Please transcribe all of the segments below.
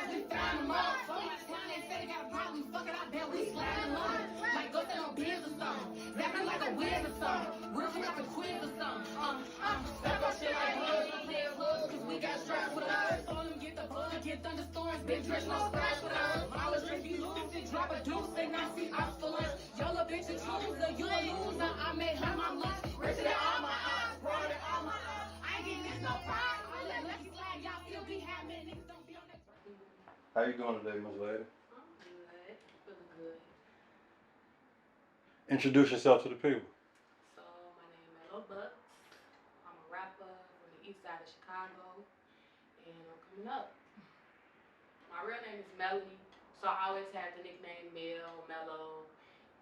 stars, we find them all. So much time they say they got a problem, fuck it, I bet we slide along. Like go down on biz or something, rapping like a whiz or something, working like a quiz or something. Step up shit like hoods, don't play hoods, cause we got straps with us. Told them get the bug, get thunderstorms, big dress, no splash with us. Mileage drink, you lose it, drop a deuce, they not see ops for lunch. Y'all a bitch and chooser, you a loser, I made her my lunch. Richer than all my eyes, broader than all my eyes. I ain't getting this no pride, I let lucky slide, y'all still be having niggas don't be on that. How you doing today, Miss Lady? I'm good, feeling good. Introduce yourself to the people. So my name is Mello Buckzz. I'm a rapper from the east side of Chicago, and I'm coming up. My real name is Melody, so I always had the nickname Mello.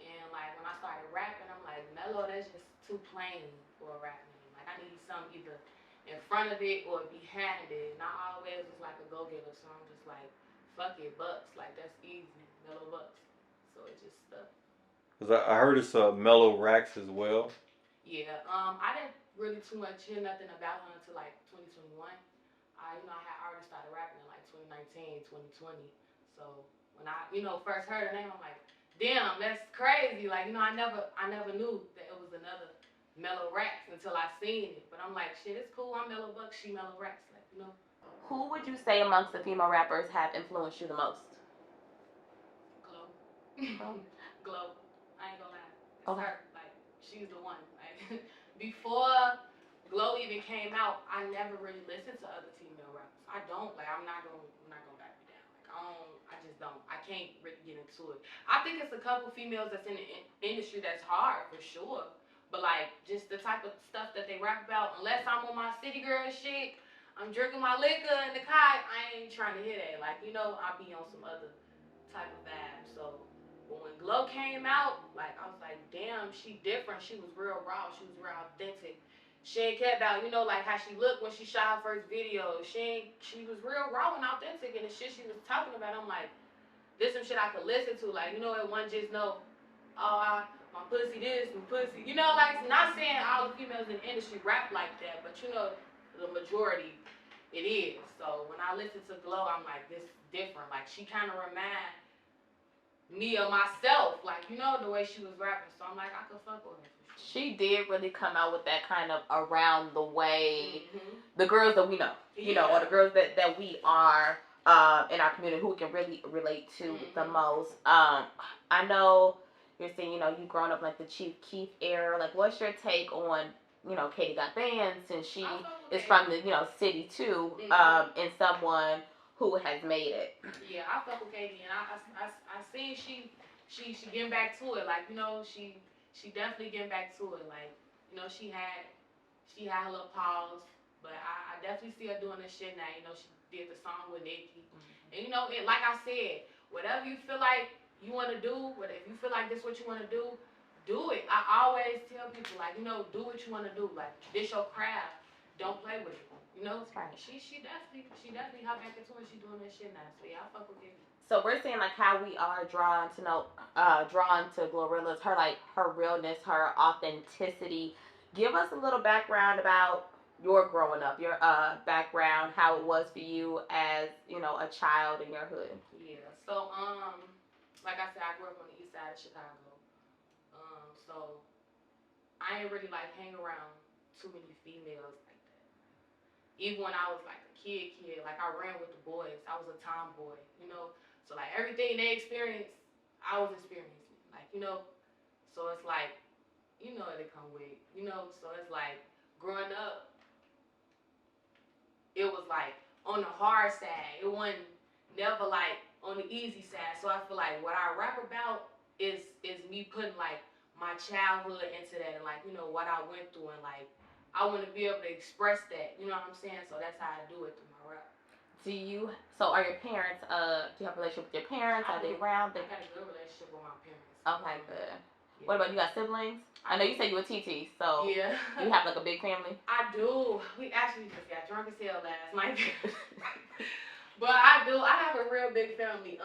And like when I started rapping, I'm like, Mello, that's just too plain for a rap name. Like I need something either in front of it or behind it. And I always was like a go-getter, so I'm just like, fuck it, Buckz. Like that's easy, Mello Buckzz. So it just stuck. Cause I heard it's Mellow Racks as well. Yeah, I didn't really too much hear nothing about her until like 2021. I had already started rapping in like 2019, 2020. So when I, first heard her name, I'm like, damn, that's crazy. Like, I never knew that it was another Mello Racks until I seen it. But I'm like, shit, it's cool. I'm Mello Buckzz, she Mello Racks. Like, Who would you say amongst the female rappers have influenced you the most? Glow. Oh. Glow. I ain't gonna lie. It's Okay. her. Like, she's the one. Like, before Glow even came out, I never really listened to other female rappers. I don't. Like, I'm not gonna back me down. Like, I just don't. I can't really get into it. I think it's a couple females that's in the industry that's hard, for sure. But, like, just the type of stuff that they rap about, unless I'm on my city girl shit, I'm drinking my liquor in the car, I ain't trying to hear that. Like, I'll be on some other type of vibe. So, but when Glow came out, like, I was like, damn, she different. She was real raw. She was real authentic. She ain't kept out, like how she looked when she shot her first video. She was real raw and authentic, and the shit she was talking about, I'm like, this some shit I could listen to. Like, it wasn't just my pussy this, my pussy, like, not saying all the females in the industry rap like that, but the majority, it is. So when I listen to Glow, I'm like, this is different. Like, she kind of remind me of myself, like, the way she was rapping. So I'm like, I could fuck with her. She did really come out with that kind of around the way, the girls that we know, or the girls that we are in our community who we can really relate to the most. I know you're saying, you grown up like the Chief Keef era. Like, what's your take on, Katie Got Bands, since she is from the, city too, and someone who has made it? Yeah, I fuck with Katie, and I seen she getting back to it. Like, she definitely getting back to it. Like, she had her little pause, but I definitely see her doing this shit now. She did the song with Nicki, and like I said, whatever you feel like you want to do, if you feel like this is what you want to do it. I always tell people, like, do what you want to do. Like, this your craft. Don't play with it. Right. She definitely hop back into it. She doing that shit now. So yeah, I fuck with it. So we're saying like how we are drawn to Glorilla's, her realness, her authenticity. Give us a little background about your growing up, your background, how it was for you as, a child in your hood. Yeah. So like I said, I grew up on the east side of Chicago. So I ain't really like hang around too many females like that. Even when I was like a kid, like I ran with the boys. I was a tomboy, So like everything they experienced, I was experiencing. Like, so it's like, it come with, so it's like growing up, it was like on the hard side. It wasn't never like on the easy side. So I feel like what I rap about is me putting like my childhood into that, and like, what I went through, and like I want to be able to express that, you know what I'm saying? So that's how I do it through my rap. So are your parents, do you have a relationship with your parents? Are they around? I got a good relationship with my parents. Okay, good. Yeah. What about, you got siblings? I know you said you were TT, so yeah. You have like a big family? I do. We actually just got drunk as hell last night. But I do. I have a real big family.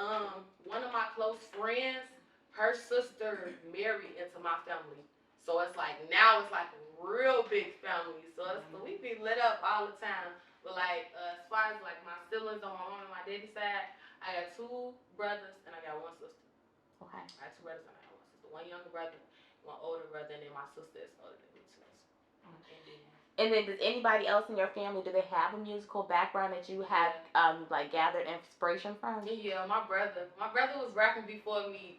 One of my close friends, her sister married into my family. So it's like, now it's like a real big family. So we be lit up all the time. But like, as far as like my siblings on my mom and my daddy side, I got 2 brothers and I got 1 sister. Okay. I got 2 brothers and I got 1 sister. 1 younger brother, 1 older brother, and then my sister is older than me too. And then does anybody else in your family, do they have a musical background that you have like gathered inspiration from? Yeah, my brother was rapping before me.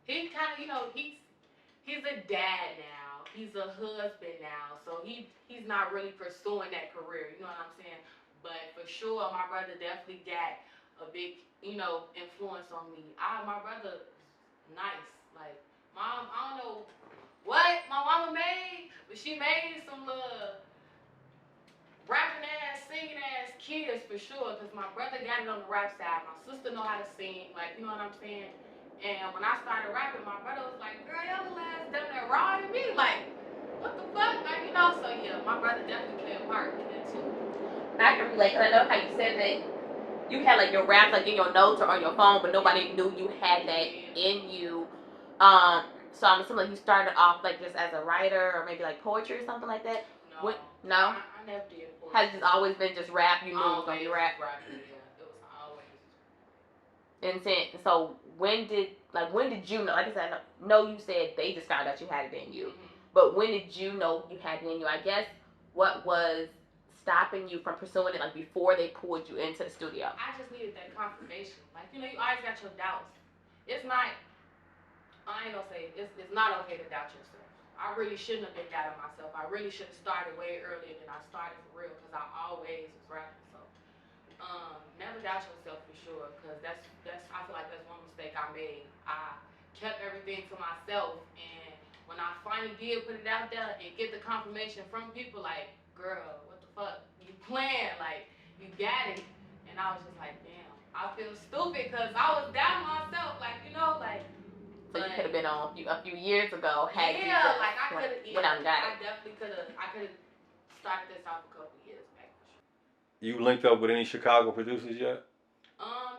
He kind of, he's a dad now. He's a husband now. So he's not really pursuing that career, you know what I'm saying? But for sure, my brother definitely got a big, influence on me. My brother is nice. Like, mom, I don't know what my mama made, but she made some little rapping ass, singing ass kids for sure. Cause my brother got it on the rap side. My sister know how to sing, like, you know what I'm saying? And when I started rapping, my brother was like, "Girl, your little ass done that raw to me." Like, what the fuck? Like, So yeah, my brother definitely played a part in that too. I can relate, cause I know how you said that you had like your raps like in your notes or on your phone, but nobody knew you had that in you. So I'm assuming like you started off like just as a writer or maybe like poetry or something like that. No, no. I never did poetry. Has it just always been just rap? You knew it was gonna be rap. Rapping, yeah. It was always. And so when did you know? Like I said, no, you said they just found out you had it in you. Mm-hmm. But when did you know you had it in you? I guess what was stopping you from pursuing it like before they pulled you into the studio? I just needed that confirmation. Like, you always got your doubts. It's not, I ain't gonna say, it's not okay to doubt yourself. I really shouldn't have been doubting myself. I really should have started way earlier than I started for real, because I always was rapping. So, never doubt yourself for sure, because that's I feel like that's one mistake I made. I kept everything to myself, and when I finally did put it out there and get the confirmation from people, like, girl, what the fuck, you playing, like, you got it. And I was just like, damn, I feel stupid, because I was doubting myself, like, So you could have been on a few years ago had you like I could have. went out and got it. I definitely could have. I could have started this off a couple years back. You linked up with any Chicago producers yet?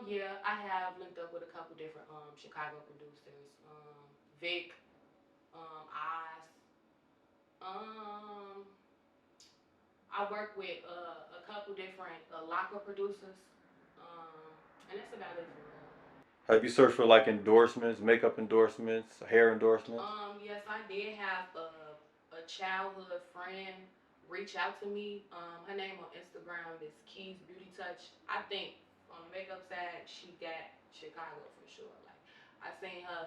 Yeah, I have linked up with a couple different Chicago producers. Vic, Oz. I work with a couple different locker producers. And that's about it for me. Have you searched for like endorsements, makeup endorsements, hair endorsements? Yes, I did have a childhood friend reach out to me. Her name on Instagram is Keys Beauty Touch. I think on the makeup side, she got Chicago for sure. Like, I seen her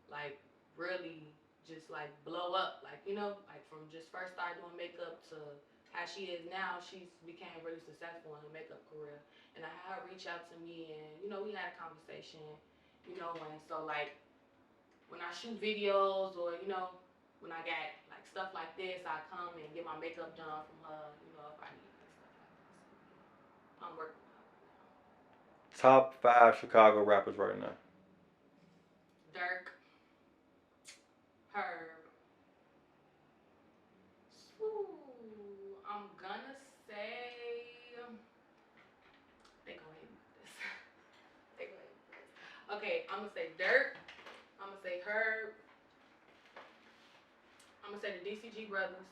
like really just like blow up, like, like from just first started doing makeup to how she is now. She's became really successful in her makeup career. And I had her reach out to me, and we had a conversation, and so like when I shoot videos or when I got like stuff like this, I come and get my makeup done from her, if I need it and stuff like that. So I'm working with her right now. Top 5 Chicago rappers right now. Dirk, Herb. I'm gonna say they gonna hate me for this. They gonna hate me for this. Okay, I'm gonna say Dirk. I'm gonna say Herb. I'm gonna say the DCG brothers.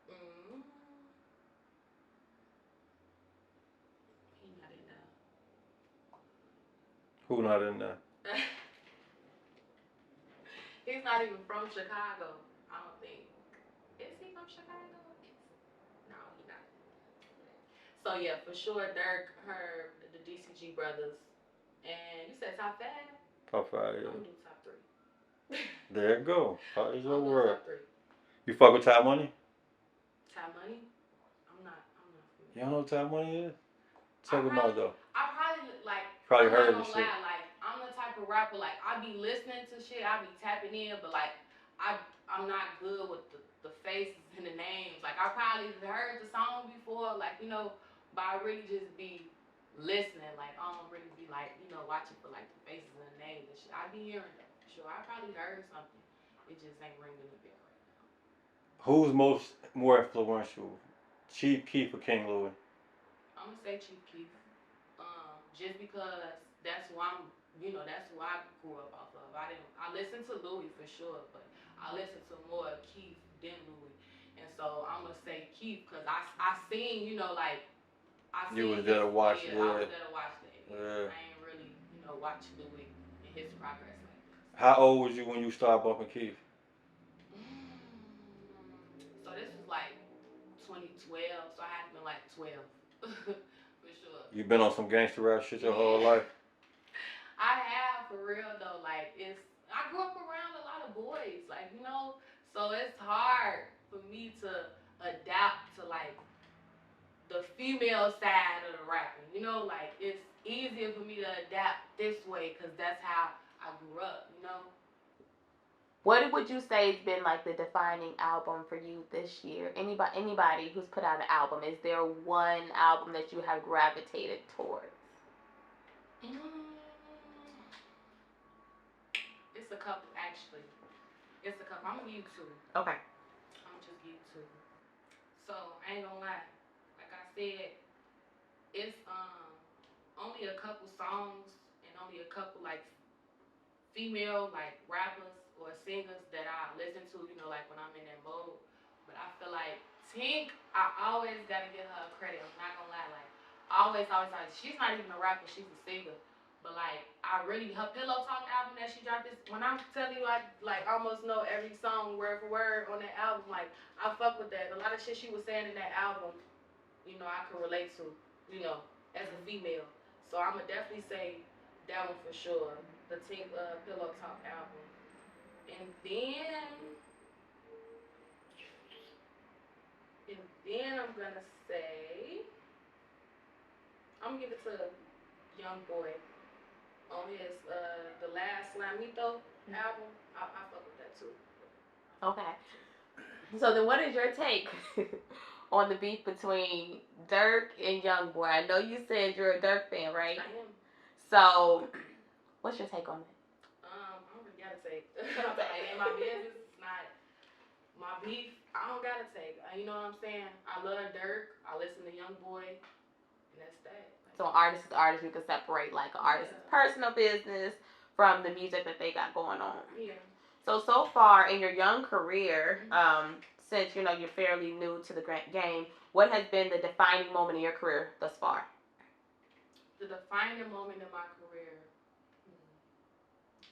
He not in there. Who not in there? He's not even from Chicago, I don't think. Is he from Chicago? No, he's not. So yeah, for sure, Dirk, Herb, the DCG brothers. And you said top 5? Top 5, yeah. I'm gonna do top 3. There you go. How is your word? Top 3. You fuck with Top Money? Top Money? I'm not. You don't know what Top Money is? Check him out though. I probably like. Probably heard of the shit. Like, I'm the type of rapper, like, I be listening to shit, I be tapping in, but like I'm not good with the faces and the names. Like, I probably heard the song before, like, but I really just be listening. Like, I don't really be like, watching for like the faces and the names and shit. I be hearing them. Sure, I probably heard something. It just ain't ringing a bell right now. Who's more influential? Chief Keef or King Louis? I'm gonna say Chief Keef. Just because that's who that's who I grew up off of. I listened to Louis for sure, but I listened to more Keef than Louis. And so I'm gonna say Keef, because I seen, like, I You was seen there to his, watch yeah, it. I was there to watch that. Yeah. Yeah. I ain't really, watch Louis and his progress like this. How old was you when you started bumping Keith? So this was like 2012, so I had to been like 12 for sure. You been on some gangster rap shit your whole life? I have, for real though. Like, I grew up around a lot of boys, like, so it's hard for me to adapt to like the female side of the rapping. Like, it's easier for me to adapt this way because that's how I grew up. What would you say has been like the defining album for you this year? Anybody who's put out an album, is there one album that you have gravitated towards? It's a couple, actually. It's a couple. I'm gonna give you two. Okay. I'm gonna just give you two. So I ain't gonna lie. Like I said, it's only a couple songs and only a couple like female like rappers or singers that I listen to, like when I'm in that mode. But I feel like Tink, I always gotta give her credit. I'm not gonna lie, like always. She's not even a rapper, she's a singer. But like her Pillow Talk album that she dropped this, when I'm telling you I like almost know every song word for word on that album, like I fuck with that. A lot of shit she was saying in that album, I could relate to, as a female. So I'ma definitely say that one for sure. The Tink Pillow Talk album. And then I'm gonna say I'm gonna give it to Young Boy on his the last Slamito album. I fuck with that too. Okay. So then what is your take on the beef between Dirk and Young Boy? I know you said you're a Dirk fan, right? I am. So what's your take on that? I don't really gotta take. I'm like, in my business, it's not my beef. I don't gotta take. You know what I'm saying? I love Dirk. I listen to Young Boy, and that's that. So artist to artist, you can separate like an artist's personal business from the music that they got going on. Yeah. So far in your young career, since you're fairly new to the game, what has been the defining moment in your career thus far? The defining moment in my career,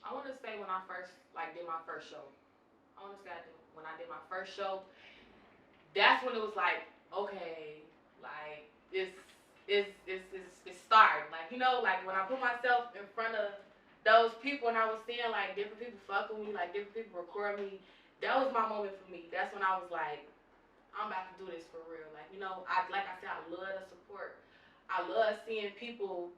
I want to say when I first did my first show. I want to say when I did my first show, that's when it was like, okay, like it's starting. Like like when I put myself in front of those people and I was seeing like different people fuck with me, like different people record me. That was my moment for me. That's when I was like, I'm about to do this for real. Like like I said, I love the support. I love seeing people,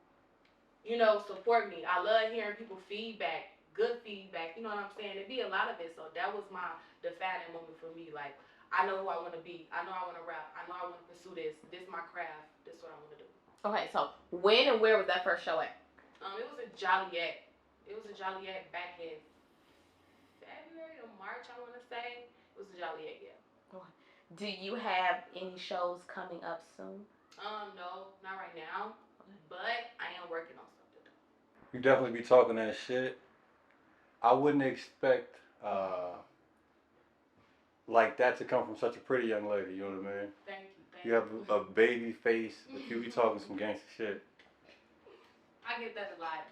support me. I love hearing people feedback, good feedback. You know what I'm saying? It'd be a lot of it. So that was my defining moment for me. Like I know who I want to be. I know I want to rap. I know I want to pursue this. This is my craft. This is what I want to do. Okay, so when and where was that first show at? It was in Joliet. It was in Joliet back in February or March, I want to say. It was in Joliet, yeah. Okay. Do you have any shows coming up soon? No, not right now. But I am working on something. You definitely be talking that shit. I wouldn't expect like that to come from such a pretty young lady. You know what I mean? Thank you. You have a baby face, but you be talking some gangster shit. I get that a lot.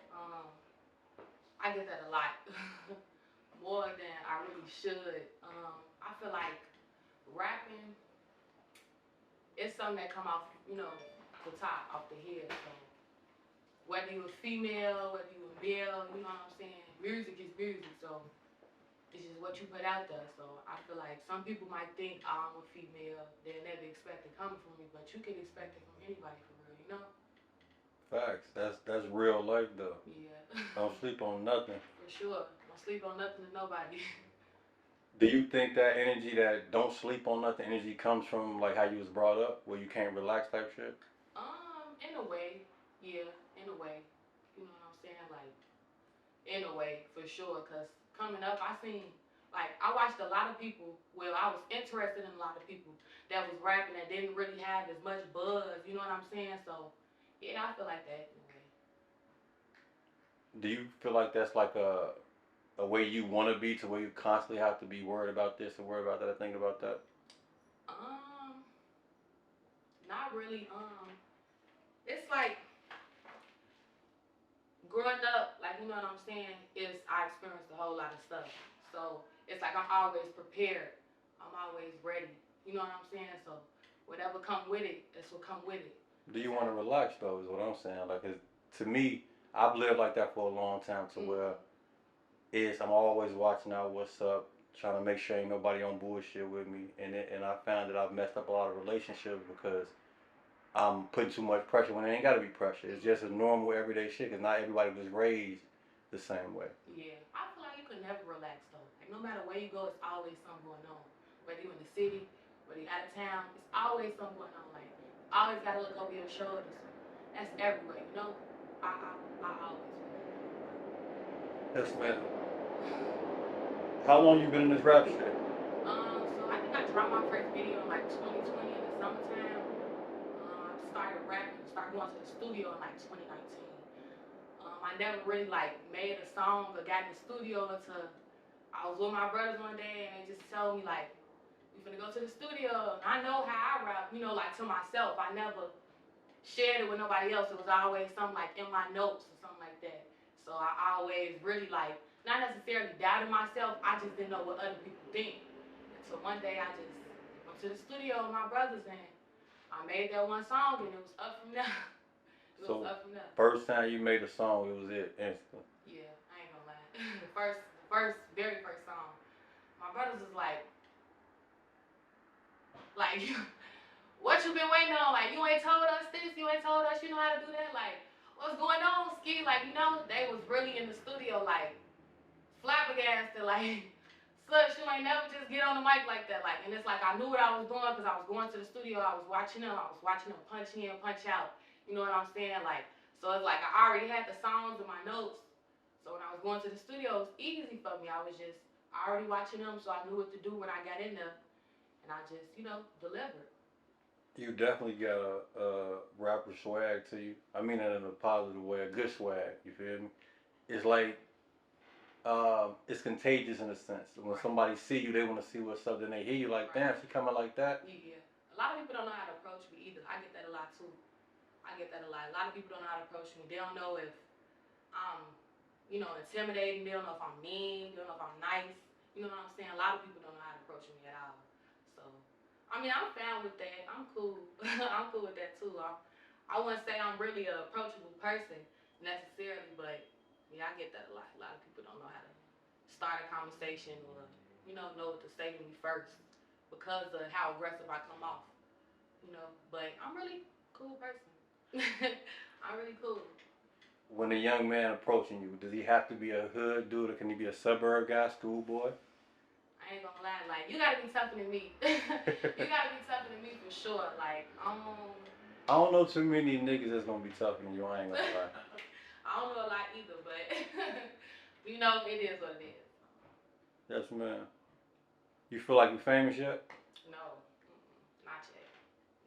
More than I really should. I feel like rapping is something that come off, the top, off the head. So whether you a female, whether you a male, you know what I'm saying? Music is music, so it's just what you put out there. So I feel like some people might think, oh, I'm a female, they'll never expect it coming from me, but you can expect it from anybody for real, Facts. That's real life though. Yeah. Don't sleep on nothing. For sure. Don't sleep on nothing to nobody. Do you think that energy, that don't sleep on nothing energy, comes from like how you was brought up, where you can't relax type shit? In a way, yeah, in a way. You know what I'm saying? Like, in a way, for sure. Cause coming up, I watched a lot of people. Well, I was interested in a lot of people that was rapping that didn't really have as much buzz. You know what I'm saying? So, yeah, I feel like that in a way. Do you feel like that's like a way you want to be, to where you constantly have to be worried about this and worried about that, thinking about that? Not really. it's like growing up, like you know what I'm saying, is I experienced a whole lot of stuff. So it's like I'm always prepared. I'm always ready. You know what I'm saying? So whatever come with it, that's what come with it. Do you want to relax though? Is what I'm saying. Like, to me, I've lived like that for a long time. To where I'm always watching out what's up, trying to make sure ain't nobody on bullshit with me, and I found that I've messed up a lot of relationships because I'm putting too much pressure when it ain't gotta be pressure. It's just a normal everyday shit because not everybody was raised the same way. Yeah, I feel like you could never relax though. Like no matter where you go, it's always something going on. Whether you in the city, whether you out of town, it's always something going on. Like always gotta look over your shoulders. That's everywhere, you know. I always. Yes, man. How long you been in this rap shit? So I think I dropped my first video in like 2020 in the summertime. I started rapping, started going to the studio in like 2019. I never really like made a song or got in the studio until I was with my brothers one day and they just told me like, we finna go to the studio. And I know how I rap, you know, like to myself. I never shared it with nobody else. It was always something like in my notes or something like that. So I always really like, not necessarily doubted myself, I just didn't know what other people think. So one day I just went to the studio with my brothers and I made that one song and it was up from there. It was up from there. First time you made a song, it was it, instant. Yeah, I ain't gonna lie. The very first song. My brothers was like, what you been waiting on? Like, you ain't told us this, you ain't told us you know how to do that? Like, what's going on, Ski? Like, you know, they was really in the studio, like, flabbergasted, like, such, you ain't never just get on the mic like that. Like, and it's like I knew what I was doing because I was going to the studio, I was watching them punch in, punch out. You know what I'm saying? Like, so it's like I already had the songs in my notes. So when I was going to the studio, it was easy for me. I already watching them, so I knew what to do when I got in there. And I just, you know, delivered. You definitely got a rapper swag to you. I mean that in a positive way, a good swag. You feel me? It's like it's contagious in a sense. When somebody see you, they want to see what's up. Then they hear you like, damn, she coming like that. Yeah. A lot of people don't know how to approach me either. I get that a lot too. I get that a lot. A lot of people don't know how to approach me. They don't know if I'm, you know, intimidating. They don't know if I'm mean. They don't know if I'm nice. You know what I'm saying? A lot of people don't know how to approach me at all. So, I mean, I'm fine with that. I'm cool. I'm cool with that too. I wouldn't say I'm really an approachable person necessarily, but yeah, I get that a lot. A lot of people don't know how to start a conversation or, you know what to say to me first because of how aggressive I come off. You know, but I'm really cool person. I'm really cool. When a young man approaching you, does he have to be a hood dude or can he be a suburb guy, schoolboy? I ain't gonna lie, like, you gotta be tougher than me. You gotta be tougher than me for sure. Like, I don't know too many niggas that's gonna be tougher than you, I ain't gonna lie. I don't know a lot either, but, you know, it is what it is. Yes, man. You feel like you famous yet? No, not yet.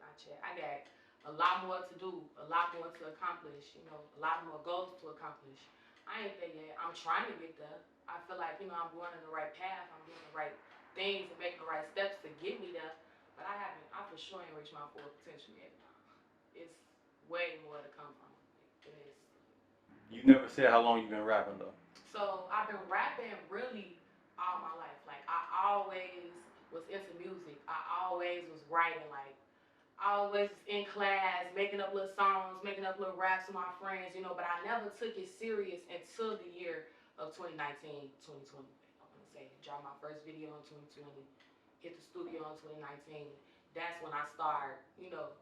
Not yet. I got a lot more to do, a lot more to accomplish, you know, a lot more goals to accomplish. I ain't there yet. I'm trying to get there. I feel like, you know, I'm going in the right path. I'm doing the right things and making the right steps to get me there. But I for sure ain't reached my full potential yet. It's way more to come from this. You never said how long you been rapping though. So I've been rapping really all my life. Like I always was into music. I always was writing. Like I always was in class, making up little songs, making up little raps with my friends, you know, but I never took it serious until the year of 2019, 2020. I want to say, dropped my first video in 2020, hit the studio in 2019. That's when I started, you know,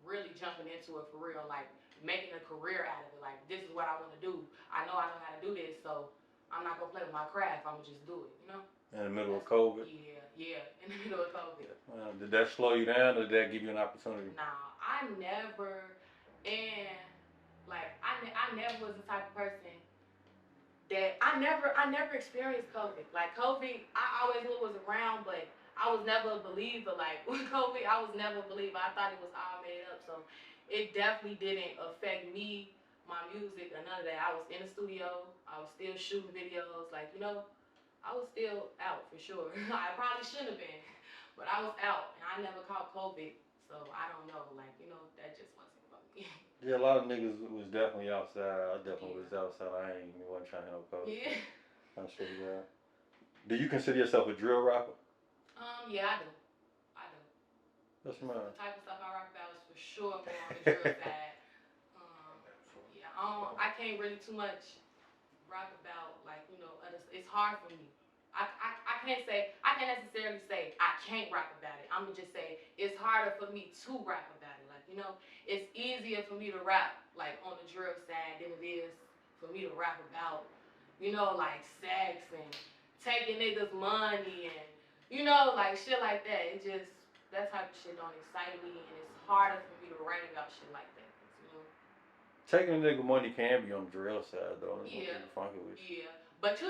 really jumping into it for real, like making a career out of it. Like, this is what I want to do. I know how to do this, so I'm not going to play with my craft. I'm going to just do it, you know? In the middle of COVID? Yeah, in the middle of COVID. Did that slow you down or did that give you an opportunity? Nah, I never was the type of person that I never experienced COVID. Like COVID, I always knew it was around, but I was never a believer. Like with COVID, I was never a believer. I thought it was all made up. So it definitely didn't affect me, my music, or none of that. I was in the studio. I was still shooting videos. Like, you know, I was still out for sure. I probably shouldn't have been, but I was out and I never caught COVID. So I don't know. Like, you know, that just wasn't for me. Yeah, a lot of niggas was definitely outside. I definitely Yeah. was outside. I ain't wasn't trying to help out. Yeah. I'm sure you are. Do you consider yourself a drill rapper? Yeah, I do. I do. That's The mine. type of stuff I rock about is for sure more on the drill side. Yeah, I can't really too much rock about like other. It's hard for me. I can't necessarily say I can't rap about it. I'm gonna just say it's harder for me to rap about it. Like it's easier for me to rap like on the drill side than it is for me to rap about like sex and taking niggas money and like shit like that. It just that type of shit don't excite me and it's harder for me to write about shit like that. Taking a nigga money can be on the drill side though. Yeah. Funky with you. Yeah. But it's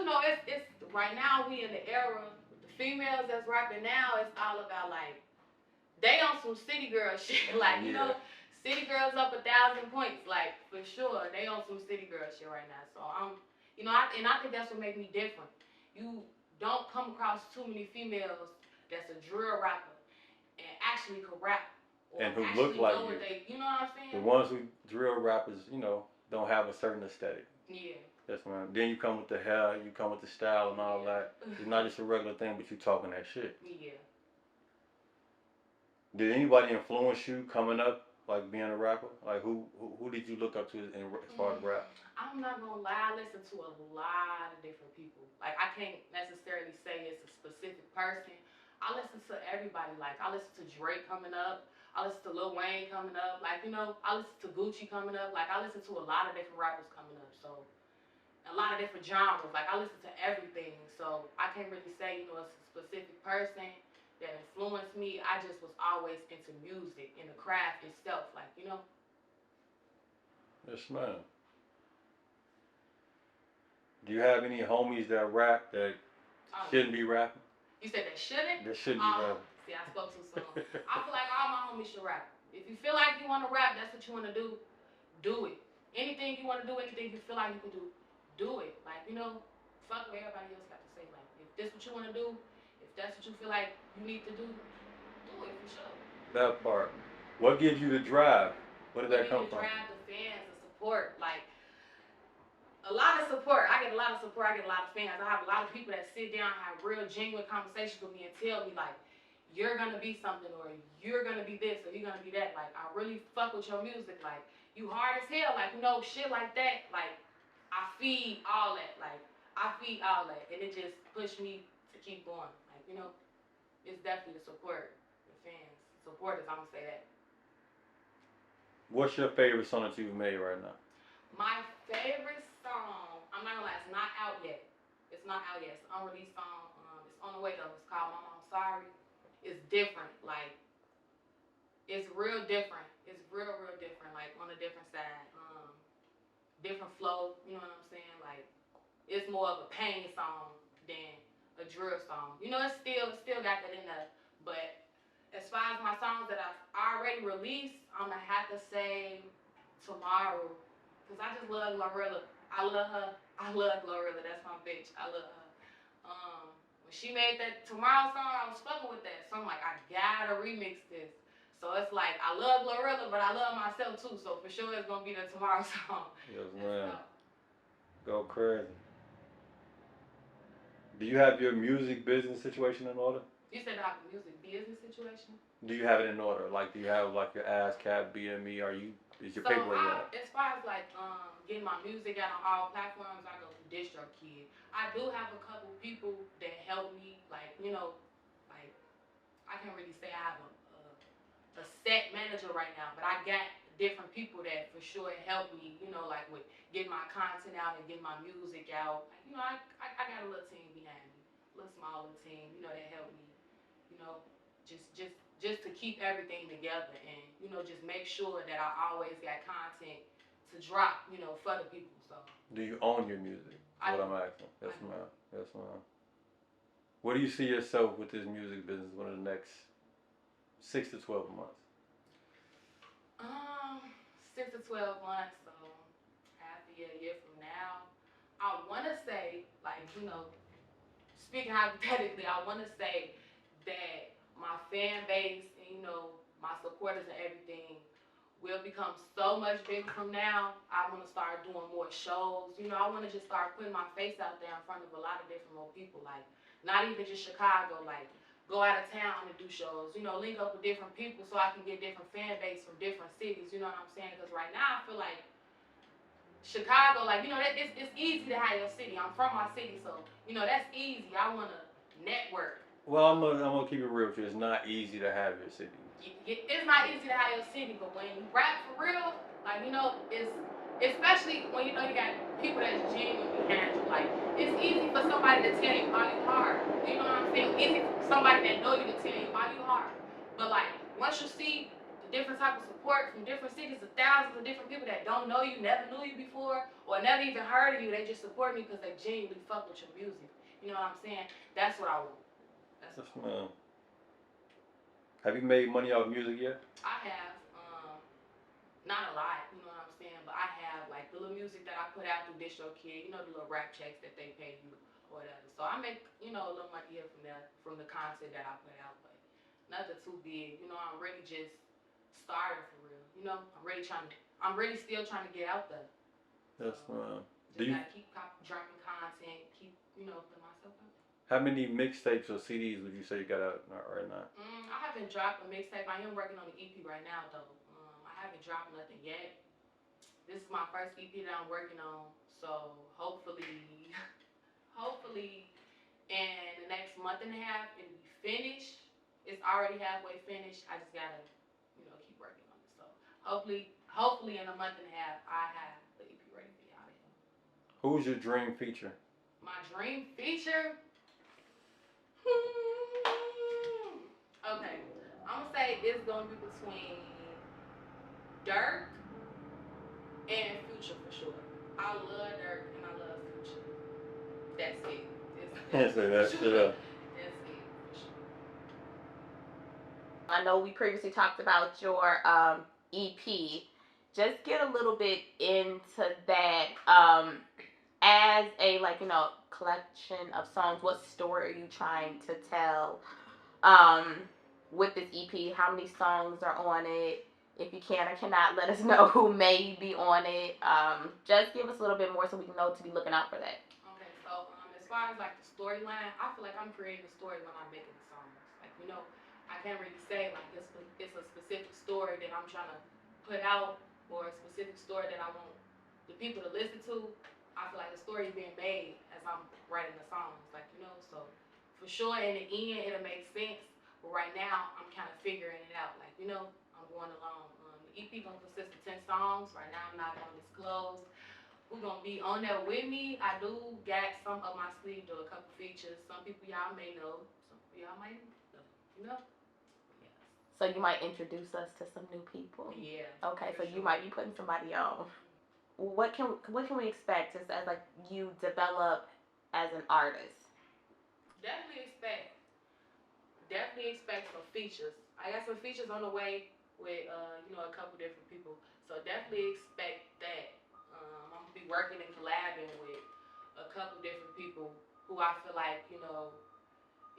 right now we in the era with the females that's rapping now, it's all about like they on some city girl shit. Like, city girls up 1,000 points, like for sure. They on some city girl shit right now. So I think that's what makes me different. You don't come across too many females that's a drill rapper and actually could rap. Or and who actually look like know you. What they, you know what I'm saying? The ones who drill rappers, don't have a certain aesthetic. Yeah. Yes, man. Then you come with the hair, you come with the style and all that. It's not just a regular thing, but you talking that shit. Yeah. Did anybody influence you coming up, like being a rapper? Like who did you look up to as far as rap? I'm not gonna lie, I listen to a lot of different people. Like I can't necessarily say it's a specific person. I listen to everybody. Like I listen to Drake coming up. I listen to Lil Wayne coming up. Like I listen to Gucci coming up. Like I listen to a lot of different rappers coming up. So a lot of different genres. Like I listen to everything. So I can't really say it's a specific person that influenced me. I just was always into music and the craft itself. Like Yes, man. Do you have any homies that rap that shouldn't be rapping? You said that shouldn't? That shouldn't be rapping. See, I spoke too soon. I feel like all my homies should rap. If you feel like you want to rap, that's what you want to do it. Anything you want to do, anything you feel like you can do it. Like, fuck what everybody else got to say. Like, if this what you want to do, if that's what you feel like you need to do it for sure. That part. What gives you the drive? Where did that come from? The drive, the fans, the support. Like, a lot of support. I get a lot of support. I get a lot of fans. I have a lot of people that sit down and have real, genuine conversations with me and tell me, like, you're going to be something or you're going to be this or you're going to be that. Like, I really fuck with your music. Like, you hard as hell. Like, shit like that. Like, I feed all that. Like, I feed all that. And it just pushed me to keep going. Like, it's definitely the support. The fans. Supporters, I'm going to say that. What's your favorite song that you've made right now? My favorite song, I'm not gonna lie, it's not out yet. It's not out yet. It's an unreleased song. It's on the way though. It's called Mama, I'm Sorry. It's different. Like, it's real different. It's real different. Like, on a different side. Different flow. You know what I'm saying? Like, it's more of a pain song than a drill song. It's still got that in there. But as far as my songs that I've already released, I'm gonna have to say Tomorrow. Cause I just love Glorilla. I love her. I love Glorilla. That's my bitch. I love her. When she made that Tomorrow song, I was fucking with that. So I'm like, I gotta remix this. So it's like, I love Glorilla, but I love myself too. So for sure, it's gonna be the Tomorrow song. Yes, man. Go crazy. Do you have your music business situation in order? You said I have a music business situation? Do you have it in order? Like, do you have like your ASCAP, BME? Is your paperwork? As far as like getting my music out on all platforms, I go through DistroKid. I do have a couple people that help me, like like I can't really say I have a set manager right now, but I got different people that for sure help me, like with getting my content out and getting my music out. Like, I got a little team behind me, a little small little team, that help me, just to keep everything together and just make sure that I always got content to drop for the people. So do you own your music? What I'm asking. Yes, ma'am. Yes, ma'am. Where do you see yourself with this music business within the next 6 to 12 months? 6 to 12 months. So half a year from now, I want to say, like, speaking hypothetically, I want to say that my fan base and my supporters and everything will become so much bigger from now. I want to start doing more shows. You know, I want to just start putting my face out there in front of a lot of different more people. Like, not even just Chicago. Like, go out of town and do shows. You know, link up with different people so I can get different fan base from different cities. You know what I'm saying? Because right now I feel like Chicago, like, you know, it's easy to have your city. I'm from my city, so, you know, that's easy. I want to network. Well, I'm gonna keep it real with you. It's not easy to have your city. It's not easy to have your city, but when you rap for real, like, you know, it's especially when you know you got people that's genuinely handle. Like, it's easy for somebody to tell you why you hard. You know what I'm saying? Easy for somebody that know you to tell you why you hard. But like, once you see the different type of support from different cities, of thousands of different people that don't know you, never knew you before, or never even heard of you, they just support me because they genuinely fuck with your music. You know what I'm saying? That's what I want. That's Have you made money off music yet? I have, not a lot, you know what I'm saying, but I have like the little music that I put out through DistroKid, you know, the little rap checks that they pay you or whatever. So I make, you know, a little money here from there, from the content that I put out, but nothing too big. You know, I'm really just starting for real. You know, I'm really still trying to get out there. That's just gotta keep dropping content, keep, you know, putting myself out there. How many mixtapes or CDs would you say you got out right now? I haven't dropped a mixtape. I am working on an EP right now, though. I haven't dropped nothing yet. This is my first EP that I'm working on, so hopefully in the next month and a half it'll be finished. It's already halfway finished. I just gotta, you know, keep working on it. So hopefully in a month and a half I have the EP ready for y'all. Who's your dream feature? My dream feature? Okay, I'm gonna say it's gonna be between Dirk and Future for sure. I love Dirk and I love Future. That's it. That's it. That's it. I know we previously talked about your EP. Just get a little bit into that. As a, like, you know, collection of songs, what story are you trying to tell with this EP? How many songs are on it? If you can or cannot, let us know who may be on it. Just give us a little bit more so we can know to be looking out for that. Okay, so as far as like the storyline, I feel like I'm creating a story when I'm making the songs. Like, you know, I can't really say like it's a specific story that I'm trying to put out or a specific story that I want the people to listen to. I feel like the story is being made as I'm writing the songs, like, you know, so for sure in the end it'll make sense, but right now I'm kind of figuring it out, like, you know, I'm going along. The EP gonna consist of 10 songs. Right now I'm not gonna disclose who's gonna be on there with me. I do got some up my sleeve, do a couple features. Some people y'all may know, some people y'all might know, you know. Yeah. So you might introduce us to some new people. Yeah. Okay, so sure. You might be putting somebody on. What can we expect as like you develop as an artist? Definitely expect some features. I got some features on the way with you know, a couple different people. So definitely expect that. I'm gonna be working and collabing with a couple different people who I feel like, you know,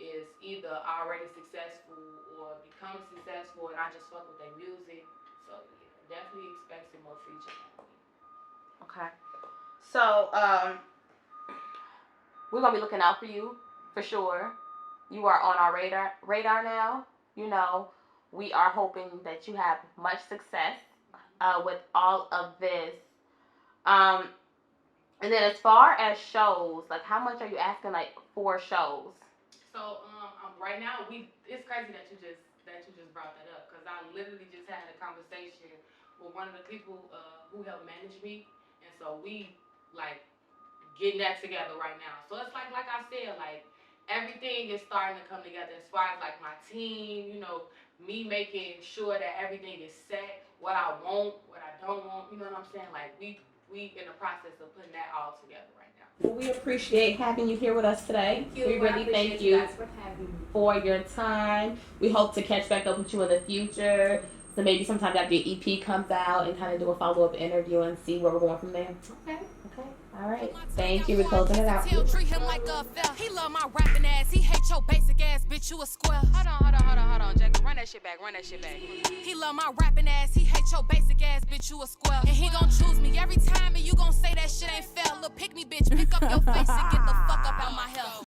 is either already successful or becoming successful, and I just fuck with their music. So yeah, definitely expect some more features. Okay. So, we're going to be looking out for you, for sure. You are on our radar now. You know, we are hoping that you have much success with all of this. And then as far as shows, like, how much are you asking, like, for shows? So, right now, it's crazy that you just brought that up, because I literally just had a conversation with one of the people who helped manage me. And so we like getting that together right now. So it's like I said, like everything is starting to come together as far as like my team, you know, me making sure that everything is set, what I want, what I don't want, you know what I'm saying? Like we in the process of putting that all together right now. Well, we appreciate having you here with us today. Thank you. We really thank you for having me. For your time. We hope to catch back up with you in the future. So maybe sometime after your EP comes out and kind of do a follow-up interview and see where we're going from there. Okay. Okay. All right. Thank you for closing it out. Treat him like a fell. He love my rapping ass. He hate your basic ass, bitch. You a square. Hold on, Jacob. Run that shit back. He love my rapping ass. He hate your basic ass, bitch. You a square. And he gon' choose me every time, and you gon' say that shit ain't fair. Look, pick me, bitch. Pick up your face and get